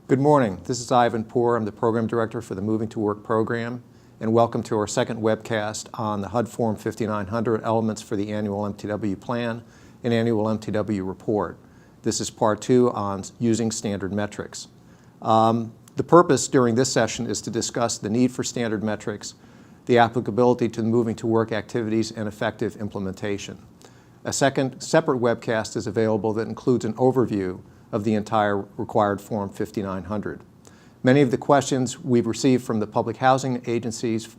Good morning. This is Ivan Poor. I'm the Program Director for the Moving to Work program, and welcome to our second webcast on the HUD Form 5900 elements for the annual MTW plan and annual MTW report. This is part 2 on using standard metrics. The purpose during this session is to discuss the need for standard metrics, the applicability to the moving to work activities, and effective implementation. A second separate webcast is available that includes an overview of the entire required Form 5900. Many of the questions we've received from the public housing agencies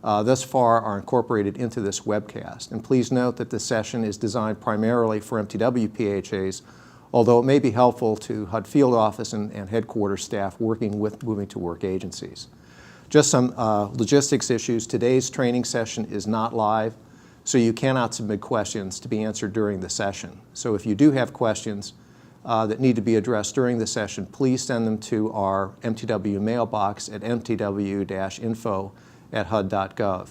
thus far are incorporated into this webcast. And please note that this session is designed primarily for MTW PHAs, although it may be helpful to HUD field office and headquarters staff working with moving to work agencies. Just some logistics issues. Today's training session is not live, so you cannot submit questions to be answered during the session. So if you do have questions that need to be addressed during the session, please send them to our MTW mailbox at mtw-info@hud.gov.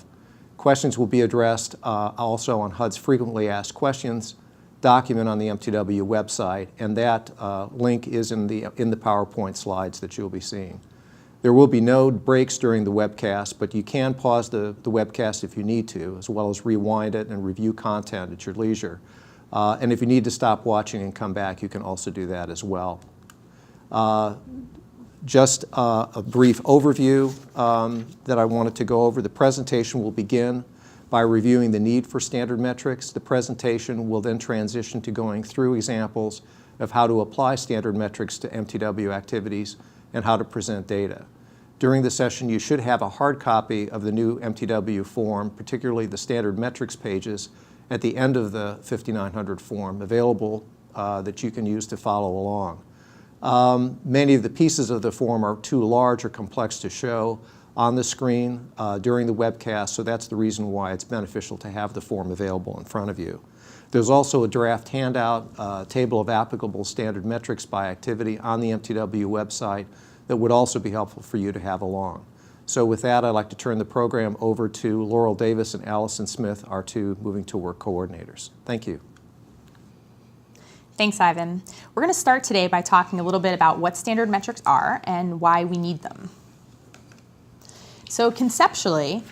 Questions will be addressed also on HUD's frequently asked questions document on the MTW website, and that link is in the PowerPoint slides that you'll be seeing. There will be no breaks during the webcast, but you can pause the webcast if you need to, as well as rewind it and review content at your leisure. And if you need to stop watching and come back, you can also do that as well. Just a brief overview that I wanted to go over. The presentation will begin by reviewing the need for standard metrics. The presentation will then transition to going through examples of how to apply standard metrics to MTW activities and how to present data. During the session, you should have a hard copy of the new MTW form, particularly the standard metrics pages, at the end of the 5900 form available that you can use to follow along. Many of the pieces of the form are too large or complex to show on the screen during the webcast, so that's the reason why it's beneficial to have the form available in front of you. There's also a draft handout, table of applicable standard metrics by activity on the MTW website that would also be helpful for you to have along. So with that, I'd like to turn the program over to Laurel Davis and Allison Smith, our two Moving to Work coordinators. Thank you. Thanks, Ivan. We're going to start today by talking a little bit about what standard metrics are and why we need them. So conceptually,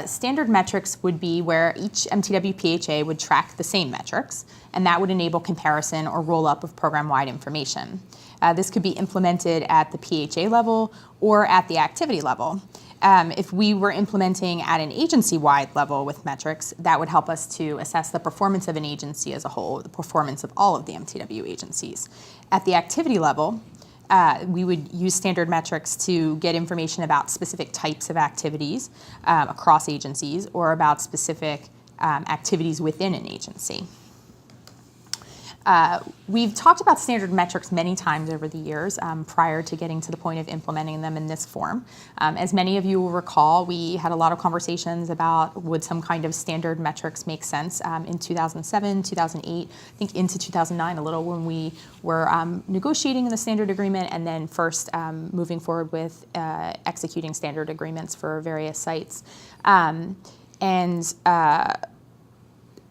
standard metrics would be where each MTW PHA would track the same metrics, and that would enable comparison or roll-up of program-wide information. This could be implemented at the PHA level or at the activity level. If we were implementing at an agency-wide level with metrics, that would help us to assess the performance of an agency as a whole, the performance of all of the MTW agencies. At the activity level, we would use standard metrics to get information about specific types of activities across agencies or about specific activities within an agency. We've talked about standard metrics many times over the years prior to getting to the point of implementing them in this form. As many of you will recall, we had a lot of conversations about would some kind of standard metrics make sense in 2007, 2008, I think into 2009 a little when we were negotiating the standard agreement and then first moving forward with executing standard agreements for various sites.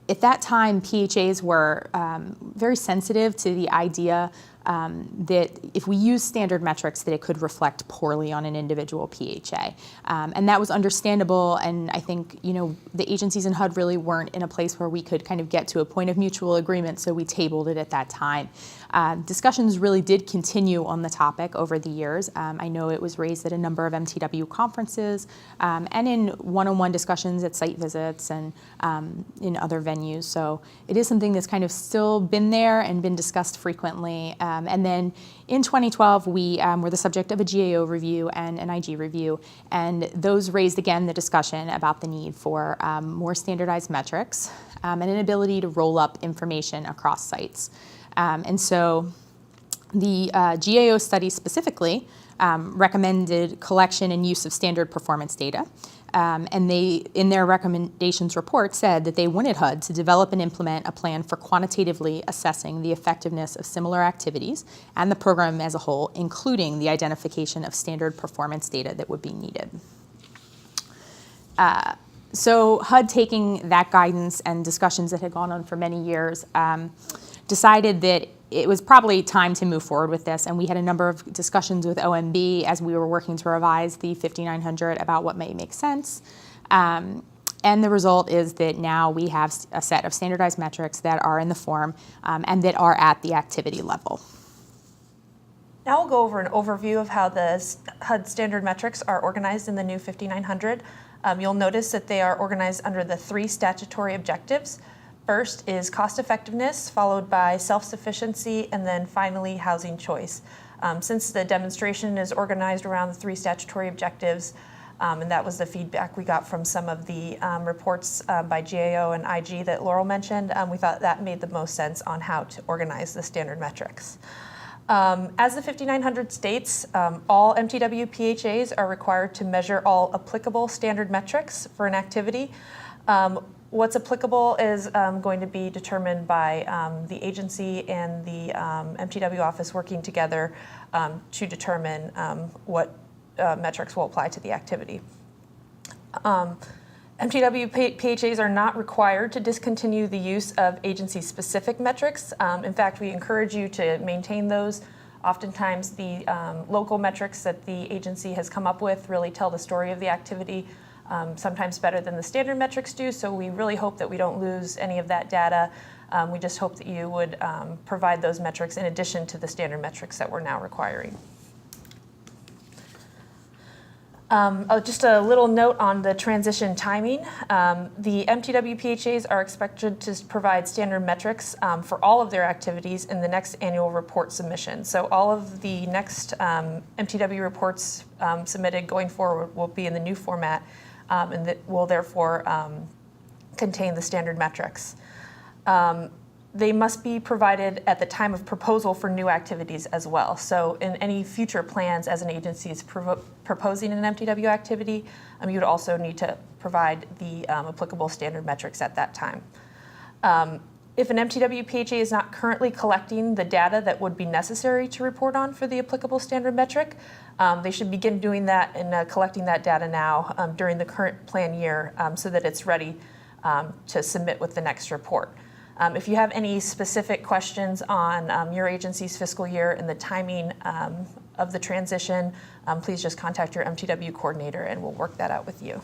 At that time, PHAs were very sensitive to the idea that if we use standard metrics that it could reflect poorly on an individual PHA. And that was understandable, and I think the agencies in HUD really weren't in a place where we could kind of get to a point of mutual agreement, so we tabled it at that time. Discussions really did continue on the topic over the years. I know it was raised at a number of MTW conferences and in one-on-one discussions at site visits and in other venues. So it is something that's kind of still been there and been discussed frequently. And then in 2012, we were the subject of a GAO review and an IG review, and those raised again the discussion about the need for more standardized metrics and an ability to roll up information across sites. And so the GAO study specifically recommended collection and use of standard performance data. And they, in their recommendations report, said that they wanted HUD to develop and implement a plan for quantitatively assessing the effectiveness of similar activities and the program as a whole, including the identification of standard performance data that would be needed. So HUD, taking that guidance and discussions that had gone on for many years, decided that it was probably time to move forward with this, and we had a number of discussions with OMB as we were working to revise the 5900 about what may make sense. And the result is that now we have a set of standardized metrics that are in the form and that are at the activity level. Now we'll go over an overview of how the HUD standard metrics are organized in the new 5900. You'll notice that they are organized under the 3 statutory objectives. First is cost effectiveness, followed by self-sufficiency, and then finally housing choice. Since the demonstration is organized around the 3 statutory objectives, and that was the feedback we got from some of the reports by GAO and IG that Laurel mentioned, we thought that made the most sense on how to organize the standard metrics. As the 5900 states, all MTW PHAs are required to measure all applicable standard metrics for an activity. What's applicable is going to be determined by the agency and the MTW office working together to determine what metrics will apply to the activity. MTW PHAs are not required to discontinue the use of agency-specific metrics. In fact, we encourage you to maintain those. Oftentimes, the local metrics that the agency has come up with really tell the story of the activity, sometimes better than the standard metrics do, so we really hope that we don't lose any of that data. We just hope that you would provide those metrics in addition to the standard metrics that we're now requiring. Just a little note on the transition timing. The MTW PHAs are expected to provide standard metrics for all of their activities in the next annual report submission. So all of the next MTW reports submitted going forward will be in the new format and that will therefore contain the standard metrics. They must be provided at the time of proposal for new activities as well. So in any future plans as an agency is proposing an MTW activity, you would also need to provide the applicable standard metrics at that time. If an MTW PHA is not currently collecting the data that would be necessary to report on for the applicable standard metric, they should begin doing that and collecting that data now during the current plan year so that it's ready to submit with the next report. If you have any specific questions on your agency's fiscal year and the timing of the transition, please just contact your MTW coordinator and we'll work that out with you.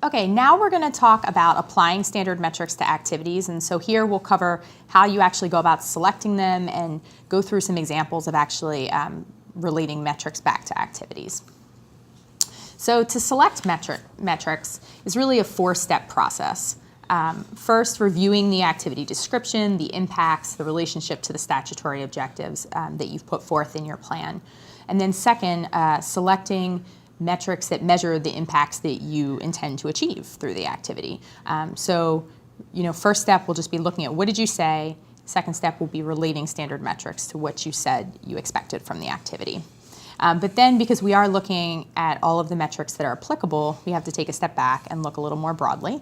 Okay, now we're going to talk about applying standard metrics to activities, and so here we'll cover how you actually go about selecting them and go through some examples of actually relating metrics back to activities. So to select metrics is really a 4-step process. First, reviewing the activity description, the impacts, the relationship to the statutory objectives that you've put forth in your plan. And then second, selecting metrics that measure the impacts that you intend to achieve through the activity. First step will just be looking at what did you say. Second step will be relating standard metrics to what you said you expected from the activity. But then, because we are looking at all of the metrics that are applicable, we have to take a step back and look a little more broadly.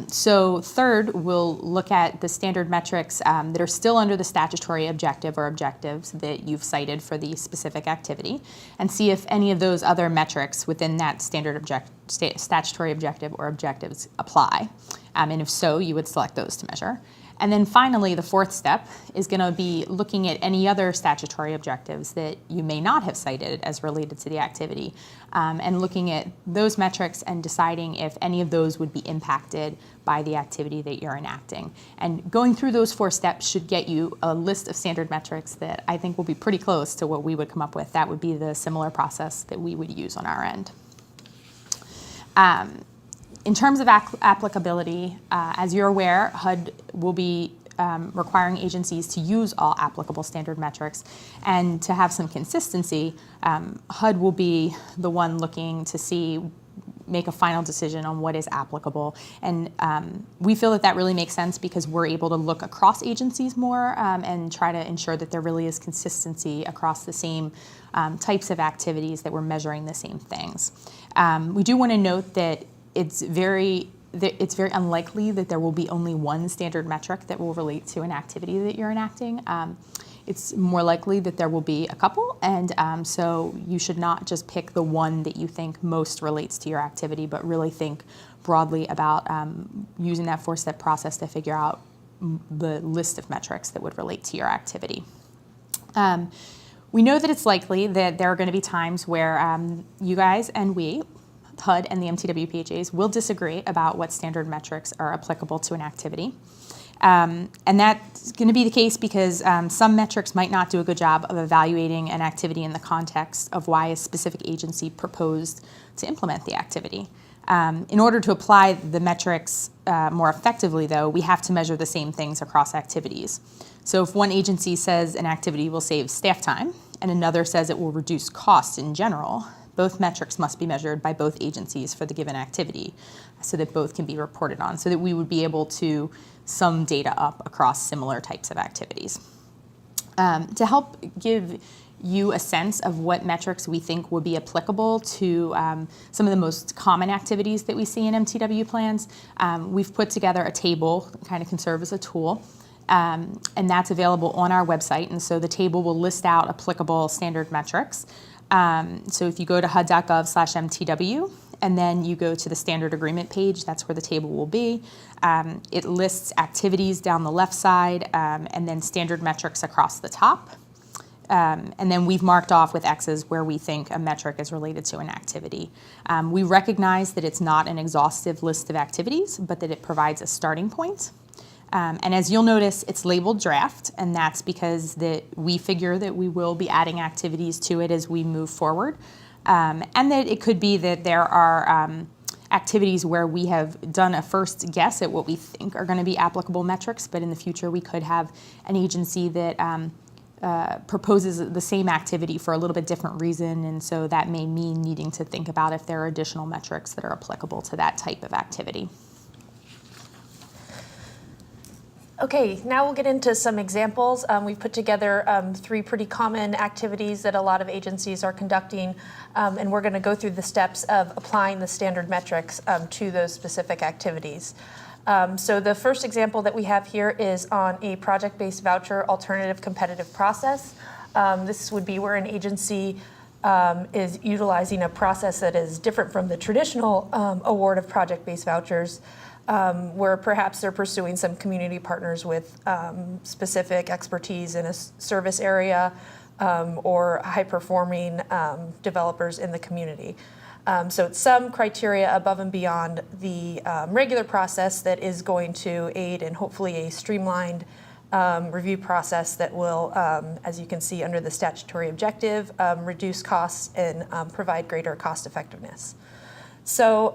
So third, we'll look at the standard metrics that are still under the statutory objective or objectives that you've cited for the specific activity, and see if any of those other metrics within that statutory objective or objectives apply. And if so, you would select those to measure. And then finally, the 4th step is going to be looking at any other statutory objectives that you may not have cited as related to the activity, and looking at those metrics and deciding if any of those would be impacted by the activity that you're enacting. And going through those 4 steps should get you a list of standard metrics that I think will be pretty close to what we would come up with. That would be the similar process that we would use on our end. In terms of applicability, as you're aware, HUD will be requiring agencies to use all applicable standard metrics, and to have some consistency, HUD will be the one looking to make a final decision on what is applicable. And we feel that that really makes sense because we're able to look across agencies more and try to ensure that there really is consistency across the same types of activities, that we're measuring the same things. We do want to note that it's very unlikely that there will be only one standard metric that will relate to an activity that you're enacting. It's more likely that there will be a couple, and so you should not just pick the one that you think most relates to your activity, but really think broadly about using that 4-step process to figure out the list of metrics that would relate to your activity. We know that it's likely that there are going to be times where you guys and we, HUD and the MTW PHAs, will disagree about what standard metrics are applicable to an activity. And that's going to be the case because some metrics might not do a good job of evaluating an activity in the context of why a specific agency proposed to implement the activity. In order to apply the metrics more effectively, though, we have to measure the same things across activities. So if one agency says an activity will save staff time and another says it will reduce costs in general, both metrics must be measured by both agencies for the given activity so that both can be reported on, so that we would be able to sum data up across similar types of activities. To help give you a sense of what metrics we think would be applicable to some of the most common activities that we see in MTW plans, we've put together a table, kind of can serve as a tool, and that's available on our website. And so the table will list out applicable standard metrics. So if you go to hud.gov/MTW, and then you go to the standard agreement page, that's where the table will be. It lists activities down the left side, and then standard metrics across the top. And then we've marked off with X's where we think a metric is related to an activity. We recognize that it's not an exhaustive list of activities, but that it provides a starting point. And as you'll notice, it's labeled draft, and that's because we figure that we will be adding activities to it as we move forward. And that it could be that there are activities where we have done a first guess at what we think are going to be applicable metrics, but in the future we could have an agency that proposes the same activity for a little bit different reason, and so that may mean needing to think about if there are additional metrics that are applicable to that type of activity. Okay, now we'll get into some examples. We've put together 3 pretty common activities that a lot of agencies are conducting, and we're going to go through the steps of applying the standard metrics to those specific activities. So the first example that we have here is on a project-based voucher alternative competitive process. This would be where an agency is utilizing a process that is different from the traditional award of project-based vouchers, where perhaps they're pursuing some community partners with specific expertise in a service area or high-performing developers in the community. So it's some criteria above and beyond the regular process that is going to aid in hopefully a streamlined review process that will, as you can see under the statutory objective, reduce costs and provide greater cost effectiveness. So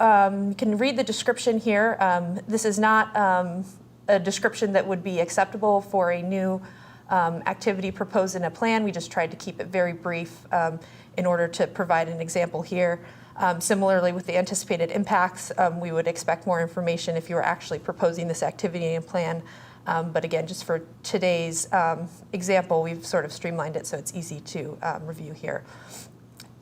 you can read the description here. This is not a description that would be acceptable for a new activity proposed in a plan. We just tried to keep it very brief in order to provide an example here. Similarly, with the anticipated impacts, we would expect more information if you were actually proposing this activity in a plan. But again, just for today's example, we've sort of streamlined it so it's easy to review here.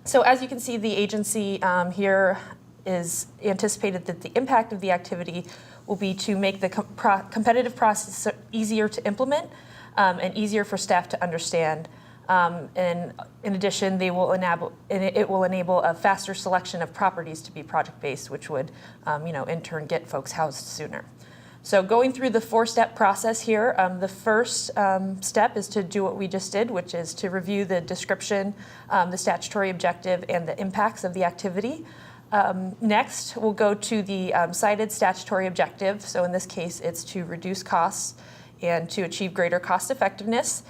So as you can see, the agency here is anticipated that the impact of the activity will be to make the competitive process easier to implement and easier for staff to understand. And in addition, it will enable a faster selection of properties to be project-based, which would, in turn get folks housed sooner. So going through the 4-step process here, the first step is to do what we just did, which is to review the description, the statutory objective, and the impacts of the activity. Next, we'll go to the cited statutory objective. So in this case, it's to reduce costs and to achieve greater cost effectiveness.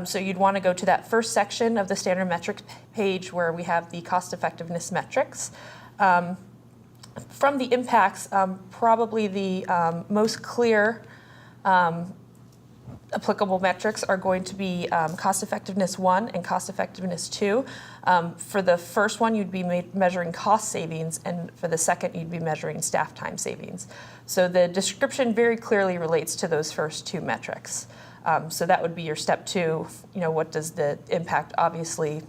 So you'd want to go to that first section of the standard metrics page where we have the cost effectiveness metrics. From the impacts, probably the most clear applicable metrics are going to be cost effectiveness 1 and cost effectiveness 2. For the first one, you'd be measuring cost savings, and for the second, you'd be measuring staff time savings. So the description very clearly relates to those first 2 metrics. So that would be your step 2. What does the impact obviously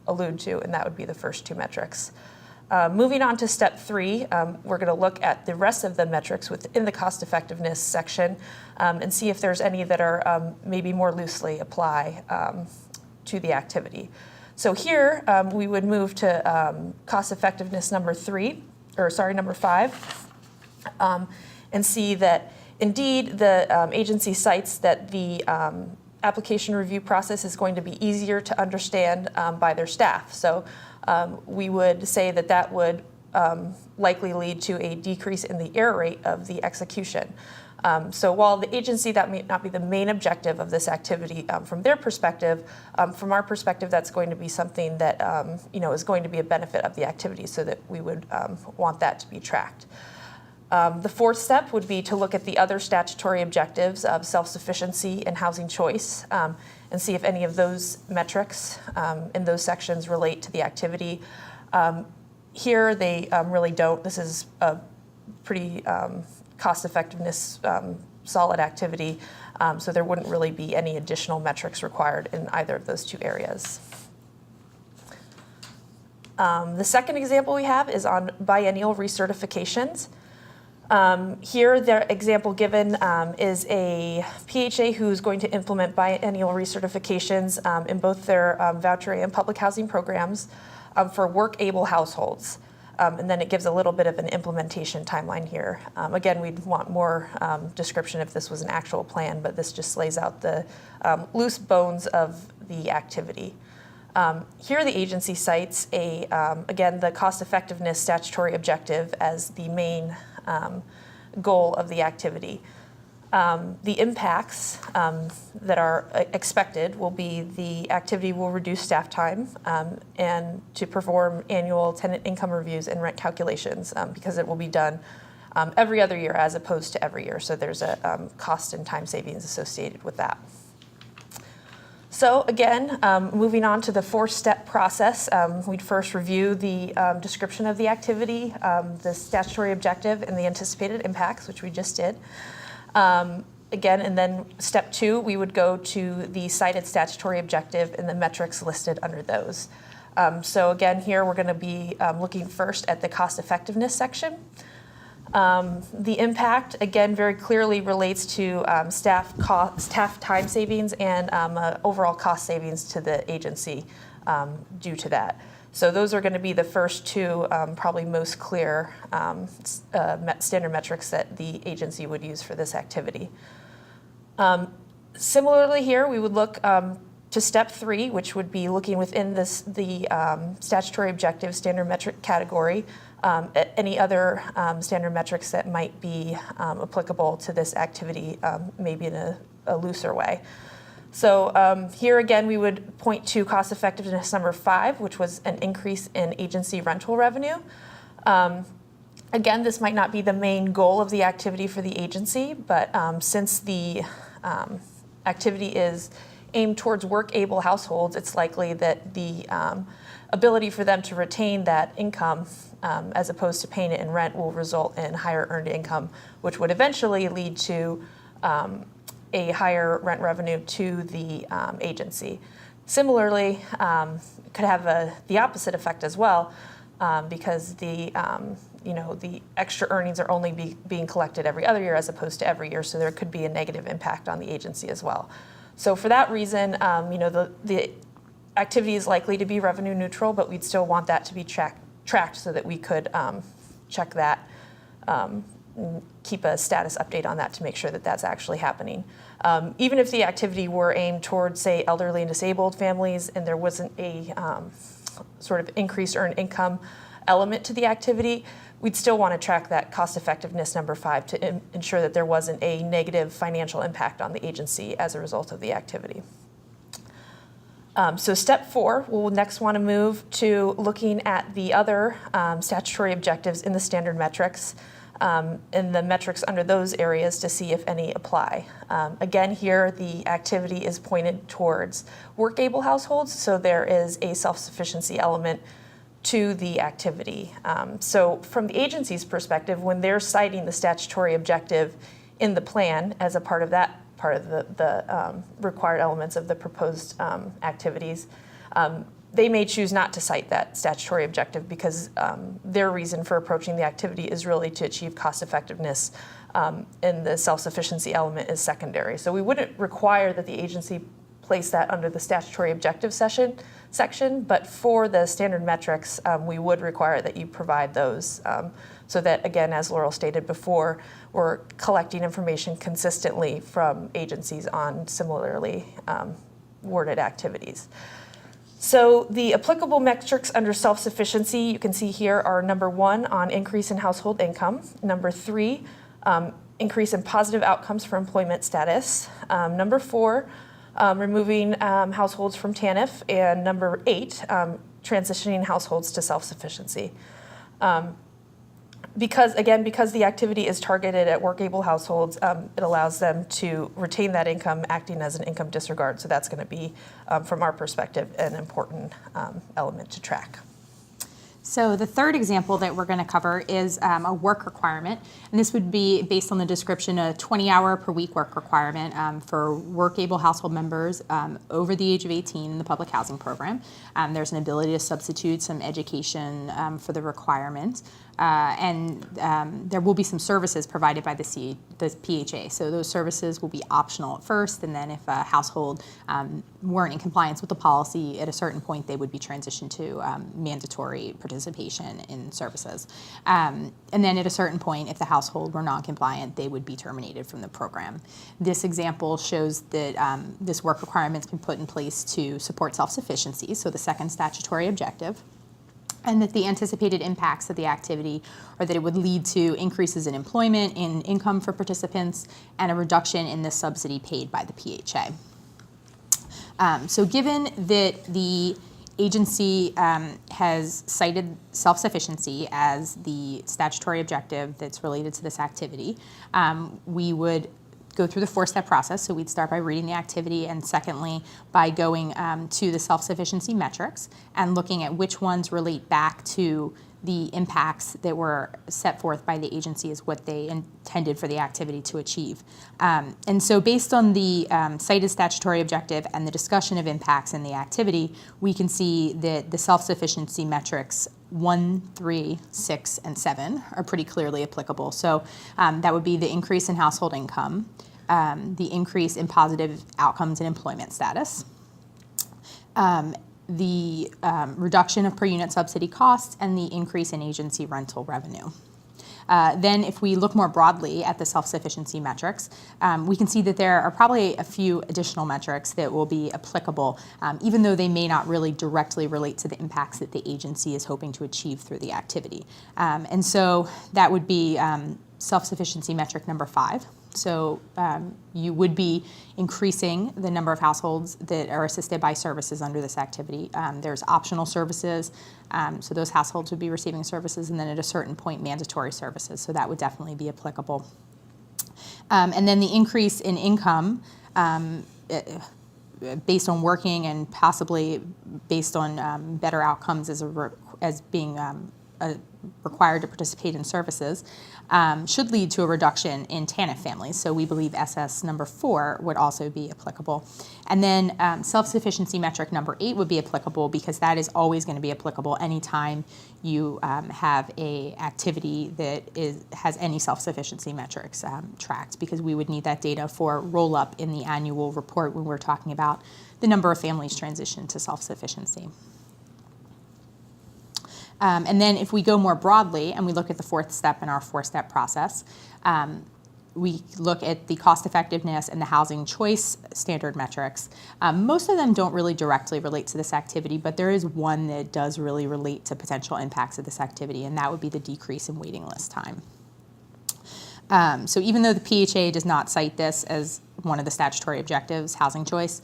allude to? And that would be the first 2 metrics. Moving on to step 3, we're going to look at the rest of the metrics within the cost effectiveness section and see if there's any that are maybe more loosely apply to the activity. So here we would move to cost effectiveness number 5, and see that Indeed, the agency cites that the application review process is going to be easier to understand by their staff. So we would say that that would likely lead to a decrease in the error rate of the execution. So while the agency, that may not be the main objective of this activity from their perspective, from our perspective, that's going to be something that is going to be a benefit of the activity, so that we would want that to be tracked. The fourth step would be to look at the other statutory objectives of self-sufficiency and housing choice, and see if any of those metrics in those sections relate to the activity. Here, they really don't. This is a pretty cost-effectiveness solid activity, so there wouldn't really be any additional metrics required in either of those two areas. The second example we have is on biennial recertifications. Here, the example given is a PHA who's going to implement biennial recertifications in both their voucher and public housing programs for work-able households. And then it gives a little bit of an implementation timeline here. Again, we'd want more description if this was an actual plan, but this just lays out the loose bones of the activity. Here, the agency cites again, the cost-effectiveness statutory objective as the main goal of the activity. The impacts that are expected will be the activity will reduce staff time and to perform annual tenant income reviews and rent calculations because it will be done every other year as opposed to every year. So there's a cost and time savings associated with that. So again, moving on to the four-step process, we'd first review the description of the activity, the statutory objective, and the anticipated impacts, which we just did. Again, and then step two, we would go to the cited statutory objective and the metrics listed under those. So again, here we're going to be looking first at the cost effectiveness section. The impact, again, very clearly relates to staff time savings and overall cost savings to the agency due to that. So those are going to be the first two, probably most clear standard metrics that the agency would use for this activity. Similarly here, we would look to step three, which would be looking within the statutory objective standard metric category at any other standard metrics that might be applicable to this activity, maybe in a looser way. So here again, we would point to cost effectiveness number 5, which was an increase in agency rental revenue. Again, this might not be the main goal of the activity for the agency, but since the activity is aimed towards work-able households, it's likely that the ability for them to retain that income as opposed to paying it in rent will result in higher earned income, which would eventually lead to a higher rent revenue to the agency. Similarly, it could have the opposite effect as well, because the extra earnings are only being collected every other year as opposed to every year, so there could be a negative impact on the agency as well. So for that reason, the activity is likely to be revenue neutral, but we'd still want that to be tracked so that we could check that, keep a status update on that to make sure that that's actually happening. Even if the activity were aimed towards, say, elderly and disabled families, and there wasn't a sort of increased earned income element to the activity, we'd still want to track that cost effectiveness number 5 to ensure that there wasn't a negative financial impact on the agency as a result of the activity. So step 4, we'll next want to move to looking at the other statutory objectives in the standard metrics and the metrics under those areas to see if any apply. Again, here the activity is pointed towards work-able households, so there is a self-sufficiency element to the activity. So from the agency's perspective, when they're citing the statutory objective in the plan as a part of that part of the required elements of the proposed activities, they may choose not to cite that statutory objective because their reason for approaching the activity is really to achieve cost effectiveness, and the self-sufficiency element is secondary. So we wouldn't require that the agency place that under the statutory objective section, but for the standard metrics, we would require that you provide those so that, again, as Laurel stated before, we're collecting information consistently from agencies on similarly worded activities. So the applicable metrics under self-sufficiency, you can see here, are number 1 on increase in household income, number 3, increase in positive outcomes for employment status, number 4, removing households from TANF, and number 8, transitioning households to self-sufficiency. Because the activity is targeted at work-able households, it allows them to retain that income, acting as an income disregard. So that's going to be, from our perspective, an important element to track. So the third example that we're going to cover is a work requirement, and this would be based on the description a 20-hour per week work requirement for work-able household members over the age of 18 in the public housing program. There's an ability to substitute some education for the requirement, and there will be some services provided by the PHA. So those services will be optional at first, and then if a household weren't in compliance with the policy at a certain point, they would be transitioned to mandatory participation in services. And then at a certain point, if the household were non-compliant, they would be terminated from the program. This example shows that this work requirement's been put in place to support self-sufficiency, so the second statutory objective, and that the anticipated impacts of the activity are that it would lead to increases in employment, in income for participants, and a reduction in the subsidy paid by the PHA. So given that the agency has cited self-sufficiency as the statutory objective that's related to this activity, we would go through the 4-step process. So we'd start by reading the activity, and secondly, by going to the self-sufficiency metrics and looking at which ones relate back to the impacts that were set forth by the agency as what they intended for the activity to achieve. And so based on the cited statutory objective and the discussion of impacts in the activity, we can see that the self-sufficiency metrics 1, 3, 6, and 7 are pretty clearly applicable. So that would be the increase in household income, the increase in positive outcomes in employment status, the reduction of per unit subsidy costs, and the increase in agency rental revenue. Then if we look more broadly at the self-sufficiency metrics, we can see that there are probably a few additional metrics that will be applicable, even though they may not really directly relate to the impacts that the agency is hoping to achieve through the activity. And so that would be self-sufficiency metric number 5. So you would be increasing the number of households that are assisted by services under this activity. There's optional services, so those households would be receiving services, and then at a certain point, mandatory services. So that would definitely be applicable. And then the increase in income based on working and possibly based on better outcomes as being required to participate in services should lead to a reduction in TANF families. So we believe SS number 4 would also be applicable. And then self-sufficiency metric number 8 would be applicable because that is always going to be applicable anytime you have a activity that has any self-sufficiency metrics tracked, because we would need that data for roll-up in the annual report when we're talking about the number of families transitioned to self-sufficiency. And then if we go more broadly and we look at the 4th step in our 4-step process, we look at the cost effectiveness and the housing choice standard metrics. Most of them don't really directly relate to this activity, but there is one that does really relate to potential impacts of this activity, and that would be the decrease in waiting list time. So even though the PHA does not cite this as one of the statutory objectives, housing choice,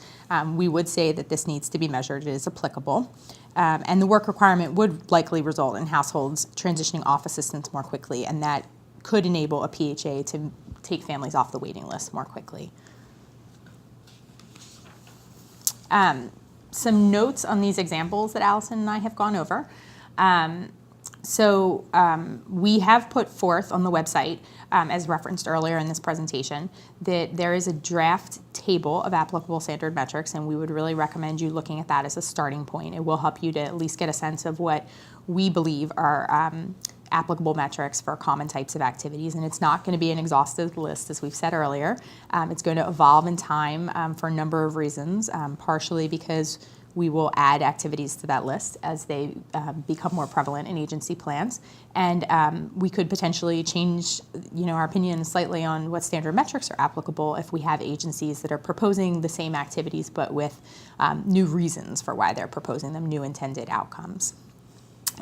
we would say that this needs to be measured. It is applicable. And the work requirement would likely result in households transitioning off assistance more quickly, and that could enable a PHA to take families off the waiting list more quickly. Some notes on these examples that Allison and I have gone over. So we have put forth on the website, as referenced earlier in this presentation, that there is a draft table of applicable standard metrics, and we would really recommend you looking at that as a starting point. It will help you to at least get a sense of what we believe are applicable metrics for common types of activities, and it's not going to be an exhaustive list, as we've said earlier. It's going to evolve in time for a number of reasons, partially because we will add activities to that list as they become more prevalent in agency plans. And we could potentially change, our opinion slightly on what standard metrics are applicable if we have agencies that are proposing the same activities but with new reasons for why they're proposing them, new intended outcomes.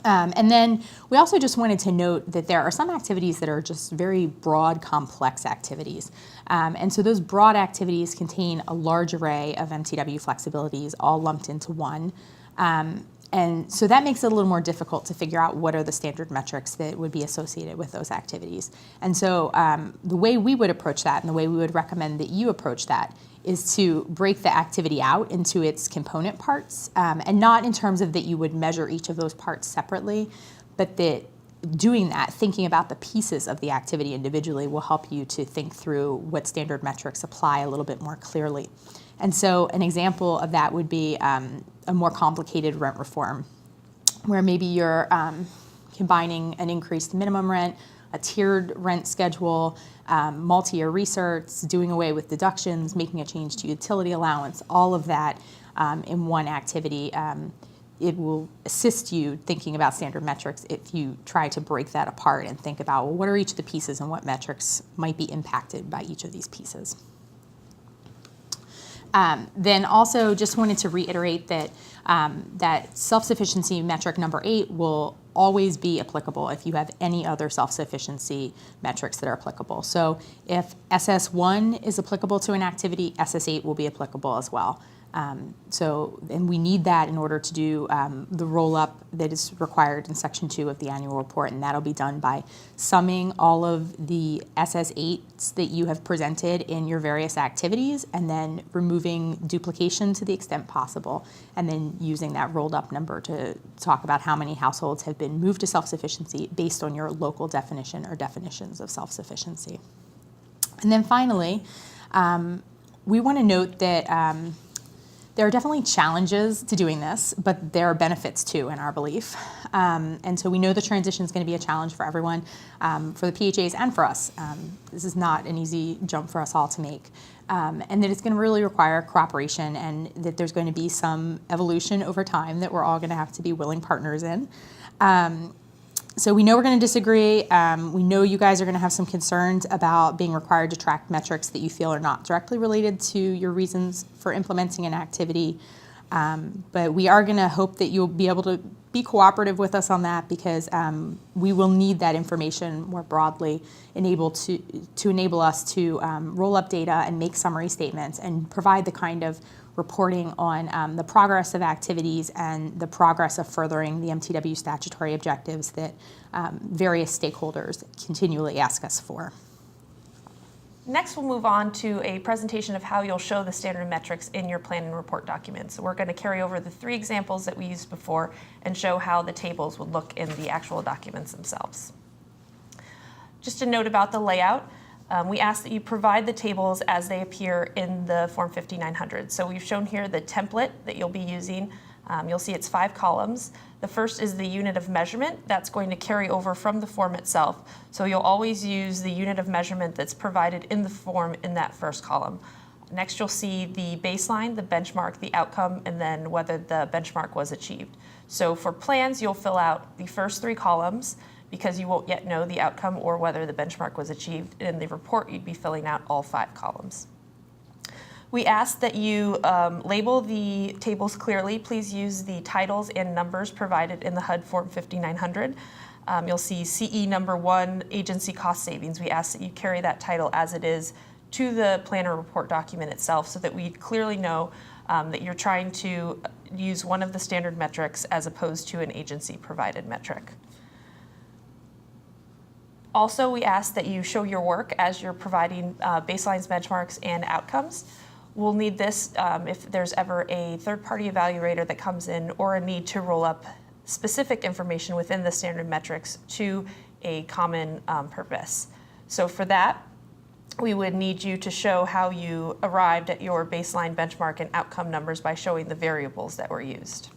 And then we also just wanted to note that there are some activities that are just very broad, complex activities. And so those broad activities contain a large array of MTW flexibilities all lumped into one. And so that makes it a little more difficult to figure out what are the standard metrics that would be associated with those activities. And so the way we would approach that and the way we would recommend that you approach that is to break the activity out into its component parts, and not in terms of that you would measure each of those parts separately, but that doing that, thinking about the pieces of the activity individually, will help you to think through what standard metrics apply a little bit more clearly. And so an example of that would be a more complicated rent reform, where maybe you're combining an increased minimum rent, a tiered rent schedule, multi-year recerts, doing away with deductions, making a change to utility allowance, all of that in one activity. It will assist you thinking about standard metrics if you try to break that apart and think about, well, what are each of the pieces and what metrics might be impacted by each of these pieces. Then also just wanted to reiterate that that self-sufficiency metric number 8 will always be applicable if you have any other self-sufficiency metrics that are applicable. So if SS1 is applicable to an activity, SS8 will be applicable as well. And we need that in order to do the roll-up that is required in Section 2 of the annual report, and that'll be done by summing all of the SS8s that you have presented in your various activities and then removing duplication to the extent possible, and then using that rolled-up number to talk about how many households have been moved to self-sufficiency based on your local definition or definitions of self-sufficiency. And then finally, we want to note that there are definitely challenges to doing this, but there are benefits too, in our belief. And so we know the transition is going to be a challenge for everyone, for the PHAs and for us. This is not an easy jump for us all to make. And that it's going to really require cooperation, and that there's going to be some evolution over time that we're all going to have to be willing partners in. So we know we're going to disagree. We know you guys are going to have some concerns about being required to track metrics that you feel are not directly related to your reasons for implementing an activity. But we are going to hope that you'll be able to be cooperative with us on that, because we will need that information more broadly to enable us to roll up data and make summary statements and provide the kind of reporting on the progress of activities and the progress of furthering the MTW statutory objectives that various stakeholders continually ask us for. Next, we'll move on to a presentation of how you'll show the standard metrics in your plan and report documents. So we're going to carry over the 3 examples that we used before and show how the tables would look in the actual documents themselves. Just a note about the layout. We ask that you provide the tables as they appear in the Form 5900. So we've shown here the template that you'll be using. You'll see it's 5 columns. The first is the unit of measurement. That's going to carry over from the form itself. So you'll always use the unit of measurement that's provided in the form in that first column. Next, you'll see the baseline, the benchmark, the outcome, and then whether the benchmark was achieved. So for plans, you'll fill out the first 3 columns, because you won't yet know the outcome or whether the benchmark was achieved. In the report, you'd be filling out all 5 columns. We ask that you label the tables clearly. Please use the titles and numbers provided in the HUD Form 5900. You'll see CE number 1, agency cost savings. We ask that you carry that title as it is to the plan or report document itself, so that we clearly know that you're trying to use one of the standard metrics as opposed to an agency provided metric. Also, we ask that you show your work as you're providing baselines, benchmarks, and outcomes. We'll need this if there's ever a third-party evaluator that comes in, or a need to roll up specific information within the standard metrics to a common purpose. So for that, we would need you to show how you arrived at your baseline, benchmark, and outcome numbers by showing the variables that were used.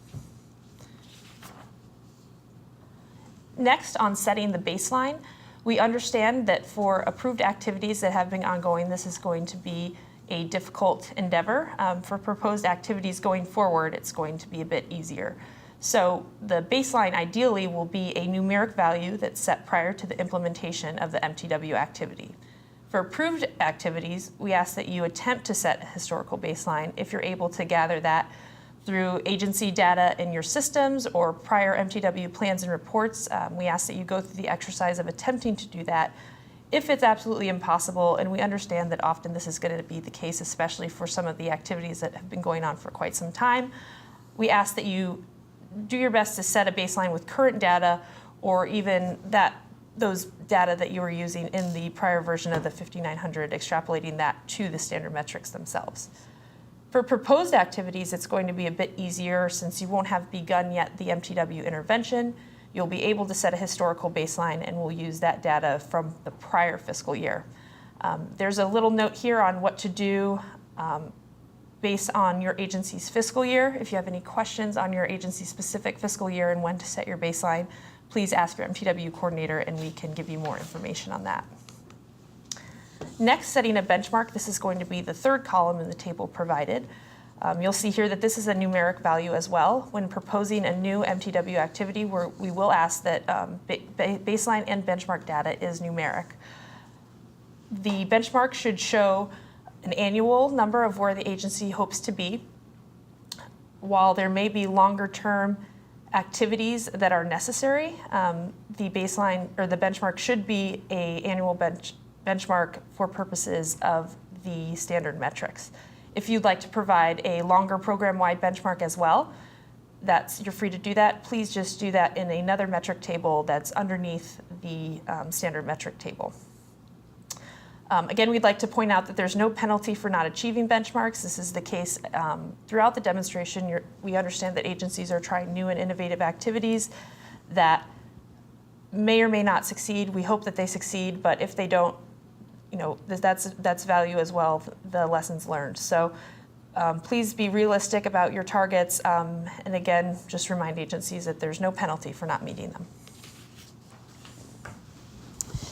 Next, on setting the baseline, we understand that for approved activities that have been ongoing, this is going to be a difficult endeavor. For proposed activities going forward, it's going to be a bit easier. So the baseline ideally will be a numeric value that's set prior to the implementation of the MTW activity. For approved activities, we ask that you attempt to set a historical baseline if you're able to gather that through agency data in your systems or prior MTW plans and reports. We ask that you go through the exercise of attempting to do that. If it's absolutely impossible, and we understand that often this is going to be the case, especially for some of the activities that have been going on for quite some time, we ask that you do your best to set a baseline with current data or even those data that you were using in the prior version of the 5900, extrapolating that to the standard metrics themselves. For proposed activities, it's going to be a bit easier since you won't have begun yet the MTW intervention. You'll be able to set a historical baseline, and we'll use that data from the prior fiscal year. There's a little note here on what to do based on your agency's fiscal year. If you have any questions on your agency's specific fiscal year and when to set your baseline, please ask your MTW coordinator and we can give you more information on that. Next, setting a benchmark. This is going to be the third column in the table provided. You'll see here that this is a numeric value as well. When proposing a new MTW activity, we will ask that baseline and benchmark data is numeric. The benchmark should show an annual number of where the agency hopes to be. While there may be longer term activities that are necessary, the baseline or the benchmark should be an annual benchmark for purposes of the standard metrics. If you'd like to provide a longer program-wide benchmark as well, you're free to do that. Please just do that in another metric table that's underneath the standard metric table. Again, we'd like to point out that there's no penalty for not achieving benchmarks. This is the case throughout the demonstration. We understand that agencies are trying new and innovative activities that may or may not succeed. We hope that they succeed, but if they don't, that's value as well, the lessons learned. So please be realistic about your targets, and again, just remind agencies that there's no penalty for not meeting them.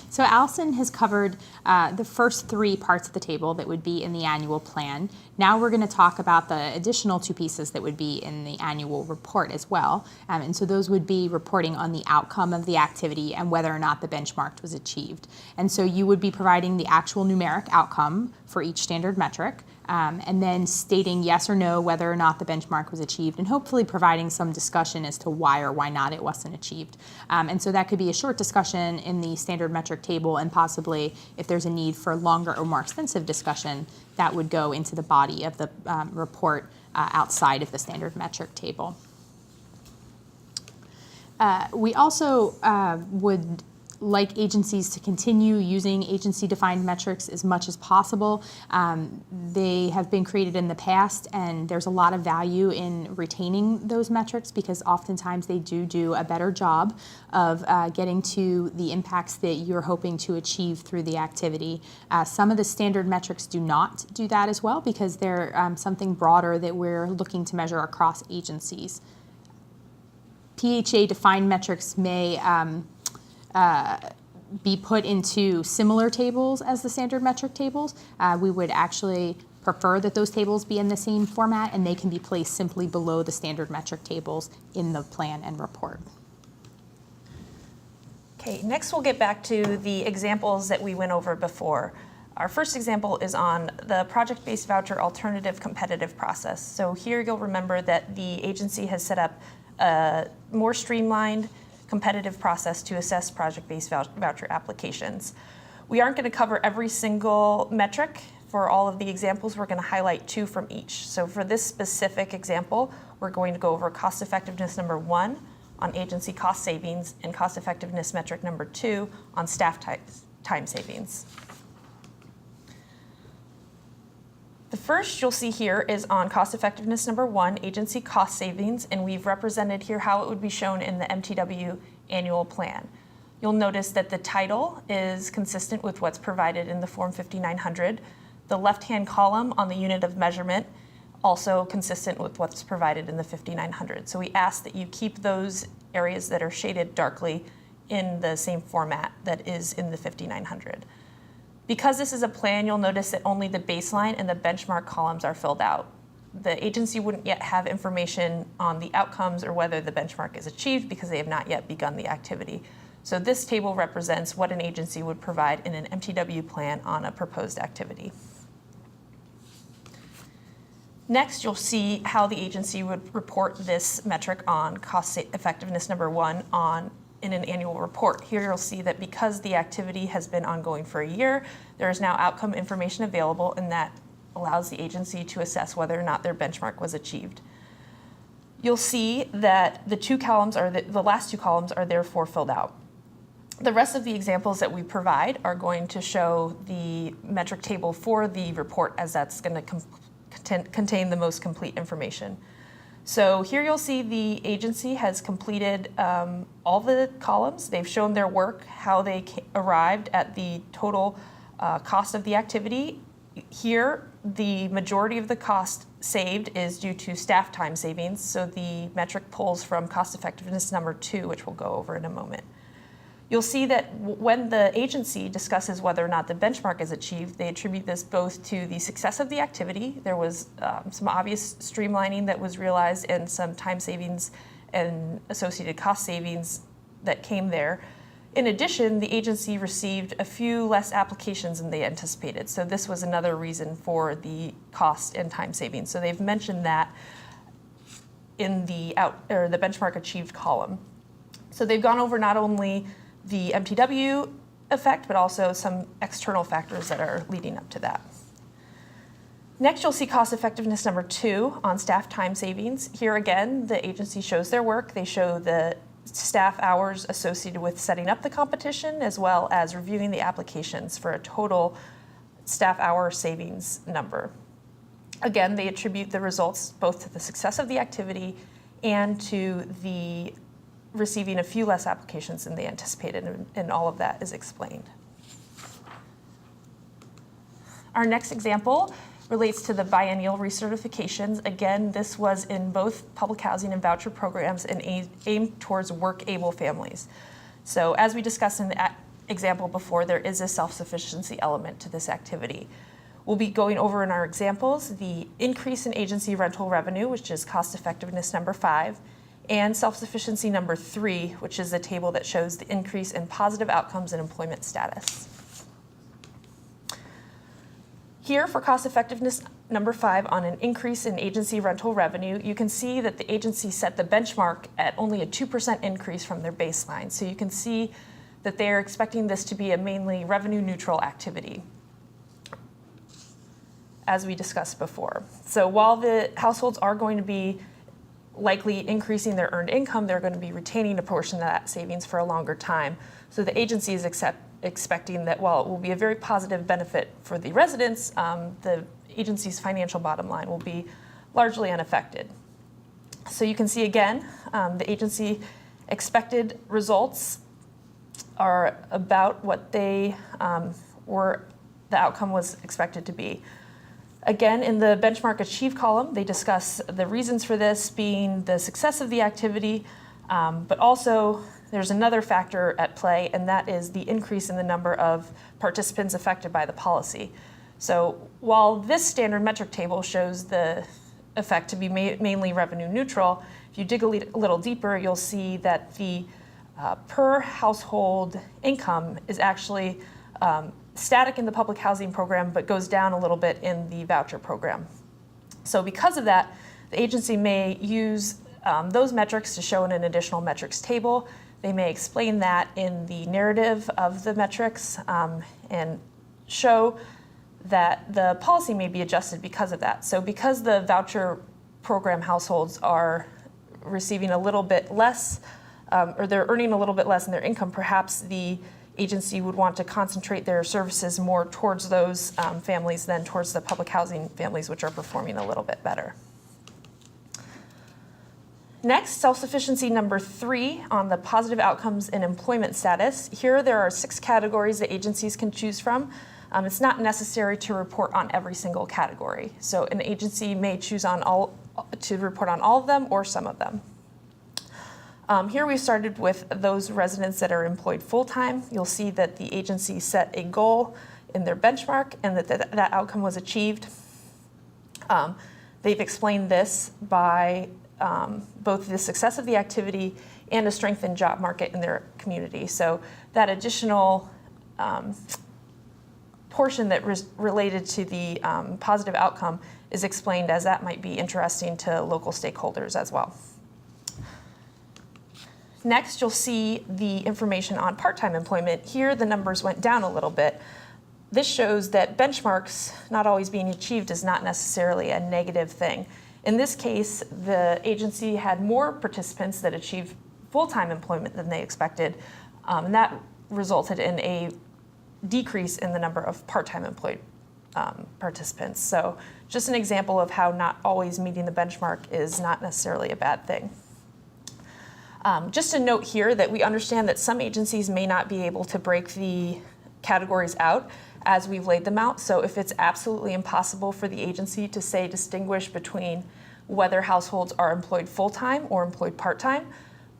So Allison has covered the first three parts of the table that would be in the annual plan. Now we're going to talk about the additional two pieces that would be in the annual report as well. And so those would be reporting on the outcome of the activity and whether or not the benchmark was achieved. And so you would be providing the actual numeric outcome for each standard metric, and then stating yes or no whether or not the benchmark was achieved, and hopefully providing some discussion as to why or why not it wasn't achieved. And so that could be a short discussion in the standard metric table, and possibly if there's a need for longer or more extensive discussion, that would go into the body of the report outside of the standard metric table. We also would like agencies to continue using agency-defined metrics as much as possible. They have been created in the past, and there's a lot of value in retaining those metrics because oftentimes they do a better job of getting to the impacts that you're hoping to achieve through the activity. Some of the standard metrics do not do that as well because they're something broader that we're looking to measure across agencies. PHA-defined metrics may be put into similar tables as the standard metric tables. We would actually prefer that those tables be in the same format, and they can be placed simply below the standard metric tables in the plan and report. Okay, next we'll get back to the examples that we went over before. Our first example is on the project-based voucher alternative competitive process. So here you'll remember that the agency has set up a more streamlined competitive process to assess project-based voucher applications. We aren't going to cover every single metric for all of the examples. We're going to highlight two from each. So for this specific example, we're going to go over cost effectiveness number 1 on agency cost savings and cost effectiveness metric number 2 on staff time savings. The first you'll see here is on cost effectiveness number 1, agency cost savings, and we've represented here how it would be shown in the MTW annual plan. You'll notice that the title is consistent with what's provided in the Form 5900. The left-hand column on the unit of measurement also consistent with what's provided in the 5900. So we ask that you keep those areas that are shaded darkly in the same format that is in the 5900. Because this is a plan, you'll notice that only the baseline and the benchmark columns are filled out. The agency wouldn't yet have information on the outcomes or whether the benchmark is achieved because they have not yet begun the activity. So this table represents what an agency would provide in an MTW plan on a proposed activity. Next, you'll see how the agency would report this metric on cost effectiveness number 1 in an annual report. Here you'll see that because the activity has been ongoing for a year, there is now outcome information available, and that allows the agency to assess whether or not their benchmark was achieved. You'll see that the last two columns are therefore filled out. The rest of the examples that we provide are going to show the metric table for the report, as that's going to contain the most complete information. So here you'll see the agency has completed all the columns. They've shown their work, how they arrived at the total cost of the activity. Here, the majority of the cost saved is due to staff time savings, so the metric pulls from cost effectiveness number 2, which we'll go over in a moment. You'll see that when the agency discusses whether or not the benchmark is achieved, they attribute this both to the success of the activity. There was some obvious streamlining that was realized and some time savings and associated cost savings that came there. In addition, the agency received a few less applications than they anticipated. So this was another reason for the cost and time savings. So they've mentioned that in the benchmark achieved column. So they've gone over not only the MTW effect, but also some external factors that are leading up to that. Next, you'll see cost effectiveness number 2 on staff time savings. Here again, the agency shows their work. They show the staff hours associated with setting up the competition, as well as reviewing the applications for a total staff hour savings number. Again, they attribute the results both to the success of the activity and to the receiving a few less applications than they anticipated, and all of that is explained. Our next example relates to the biennial recertifications. Again, this was in both public housing and voucher programs and aimed towards work-able families. So as we discussed in the example before, there is a self-sufficiency element to this activity. We'll be going over in our examples the increase in agency rental revenue, which is cost effectiveness number 5, and self-sufficiency number 3, which is the table that shows the increase in positive outcomes and employment status. Here, for cost effectiveness number 5 on an increase in agency rental revenue, you can see that the agency set the benchmark at only a 2% increase from their baseline. So you can see that they're expecting this to be a mainly revenue neutral activity, as we discussed before. So while the households are going to be likely increasing their earned income, they're going to be retaining a portion of that savings for a longer time. So the agency is expecting that while it will be a very positive benefit for the residents, the agency's financial bottom line will be largely unaffected. So you can see again, the agency expected results are about what the outcome was expected to be. Again, in the benchmark achieved column, they discuss the reasons for this being the success of the activity, but also there's another factor at play, and that is the increase in the number of participants affected by the policy. So while this standard metric table shows the effect to be mainly revenue neutral, if you dig a little deeper, you'll see that the per household income is actually static in the public housing program, but goes down a little bit in the voucher program. So because of that, the agency may use those metrics to show in an additional metrics table. They may explain that in the narrative of the metrics and show that the policy may be adjusted because of that. So because the voucher program households are receiving a little bit less, or they're earning a little bit less in their income, perhaps the agency would want to concentrate their services more towards those families than towards the public housing families, which are performing a little bit better. Next, self-sufficiency number 3 on the positive outcomes in employment status. Here there are 6 categories that agencies can choose from. It's not necessary to report on every single category. So an agency may choose to report on all of them or some of them. Here we started with those residents that are employed full-time. You'll see that the agency set a goal in their benchmark and that outcome was achieved. They've explained this by both the success of the activity and a strengthened job market in their community. So that additional portion that related to the positive outcome is explained as that might be interesting to local stakeholders as well. Next, you'll see the information on part-time employment. Here, the numbers went down a little bit. This shows that benchmarks not always being achieved is not necessarily a negative thing. In this case, the agency had more participants that achieved full-time employment than they expected, and that resulted in a decrease in the number of part-time employed participants. So just an example of how not always meeting the benchmark is not necessarily a bad thing. Just a note here that we understand that some agencies may not be able to break the categories out as we've laid them out. So if it's absolutely impossible for the agency to say distinguish between whether households are employed full-time or employed part-time,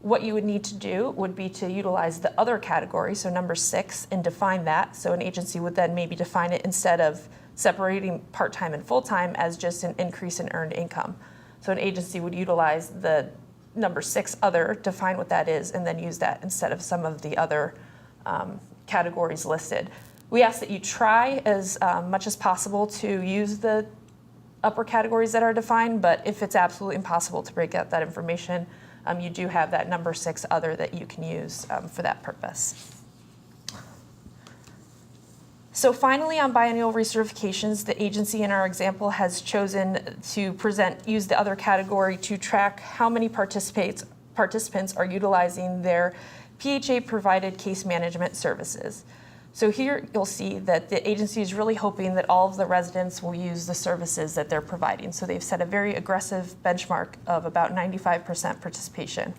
what you would need to do would be to utilize the other category, so number 6, and define that. So an agency would then maybe define it instead of separating part-time and full-time as just an increase in earned income. So an agency would utilize the number 6 other, define what that is, and then use that instead of some of the other categories listed. We ask that you try as much as possible to use the upper categories that are defined, but if it's absolutely impossible to break out that information, you do have that number 6 other that you can use for that purpose. So finally, on biennial recertifications, the agency in our example has chosen to use the other category to track how many participants are utilizing their PHA-provided case management services. So here you'll see that the agency is really hoping that all of the residents will use the services that they're providing. So they've set a very aggressive benchmark of about 95% participation.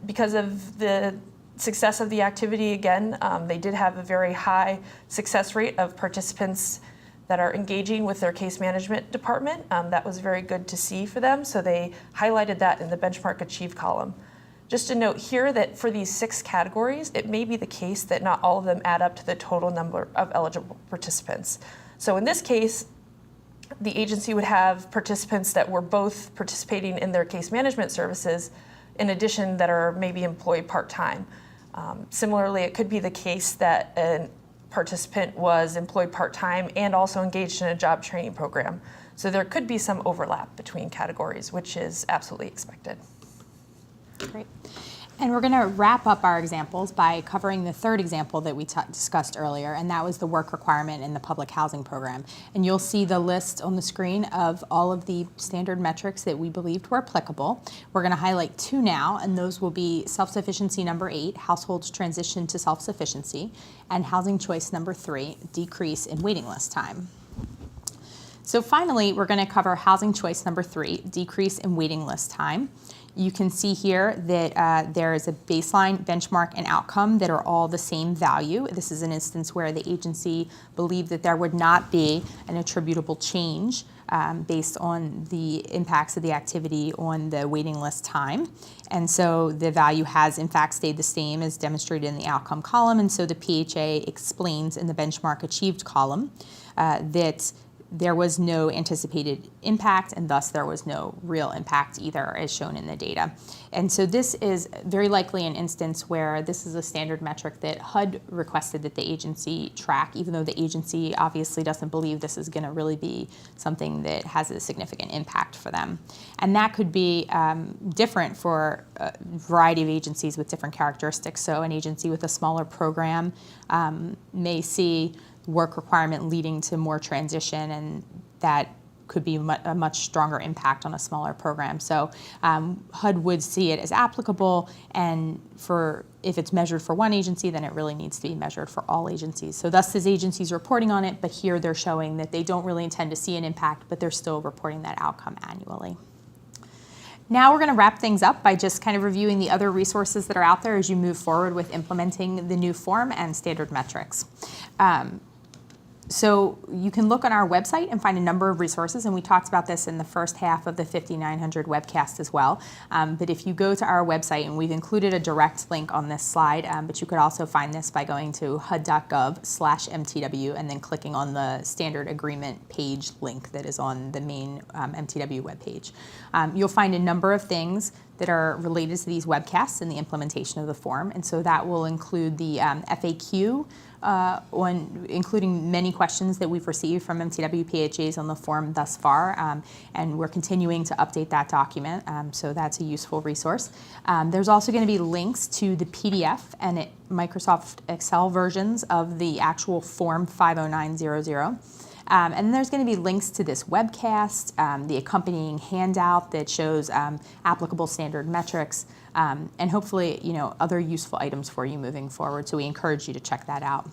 Because of the success of the activity, again, they did have a very high success rate of participants that are engaging with their case management department. That was very good to see for them, so they highlighted that in the benchmark achieved column. Just a note here that for these 6 categories, it may be the case that not all of them add up to the total number of eligible participants. So in this case, the agency would have participants that were both participating in their case management services, in addition that are maybe employed part-time. Similarly, it could be the case that a participant was employed part-time and also engaged in a job training program. So there could be some overlap between categories, which is absolutely expected. Great. And we're going to wrap up our examples by covering the third example that we discussed earlier, and that was the work requirement in the public housing program. And you'll see the list on the screen of all of the standard metrics that we believed were applicable. We're going to highlight 2 now, and those will be self-sufficiency number 8, households transition to self-sufficiency, and housing choice number 3, decrease in waiting list time. So finally, we're going to cover housing choice number 3, decrease in waiting list time. You can see here that there is a baseline, benchmark, and outcome that are all the same value. This is an instance where the agency believed that there would not be an attributable change based on the impacts of the activity on the waiting list time. And so the value has in fact stayed the same as demonstrated in the outcome column. And so the PHA explains in the benchmark achieved column that there was no anticipated impact, and thus there was no real impact either, as shown in the data. And so this is very likely an instance where this is a standard metric that HUD requested that the agency track, even though the agency obviously doesn't believe this is going to really be something that has a significant impact for them. And that could be different for a variety of agencies with different characteristics. So an agency with a smaller program may see work requirement leading to more transition, and that could be a much stronger impact on a smaller program. So HUD would see it as applicable, and if it's measured for one agency, then it really needs to be measured for all agencies. So thus this agency's reporting on it, but here they're showing that they don't really intend to see an impact, but they're still reporting that outcome annually. Now we're going to wrap things up by just kind of reviewing the other resources that are out there as you move forward with implementing the new form and standard metrics. So you can look on our website and find a number of resources, and we talked about this in the first half of the 5900 webcast as well. But if you go to our website, and we've included a direct link on this slide, but you could also find this by going to hud.gov/MTW and then clicking on the standard agreement page link that is on the main MTW webpage. You'll find a number of things that are related to these webcasts and the implementation of the form, and so that will include the FAQ, including many questions that we've received from MTW PHAs on the form thus far, and we're continuing to update that document, so that's a useful resource. There's also going to be links to the PDF and Microsoft Excel versions of the actual Form 50900. And then there's going to be links to this webcast, the accompanying handout that shows applicable standard metrics, and hopefully, other useful items for you moving forward. So we encourage you to check that out.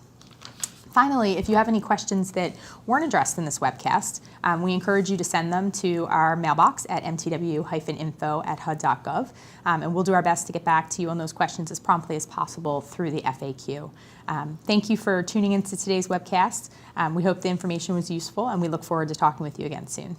Finally, if you have any questions that weren't addressed in this webcast, we encourage you to send them to our mailbox at mtw-info@hud.gov, and we'll do our best to get back to you on those questions as promptly as possible through the FAQ. Thank you for tuning into today's webcast. We hope the information was useful, and we look forward to talking with you again soon.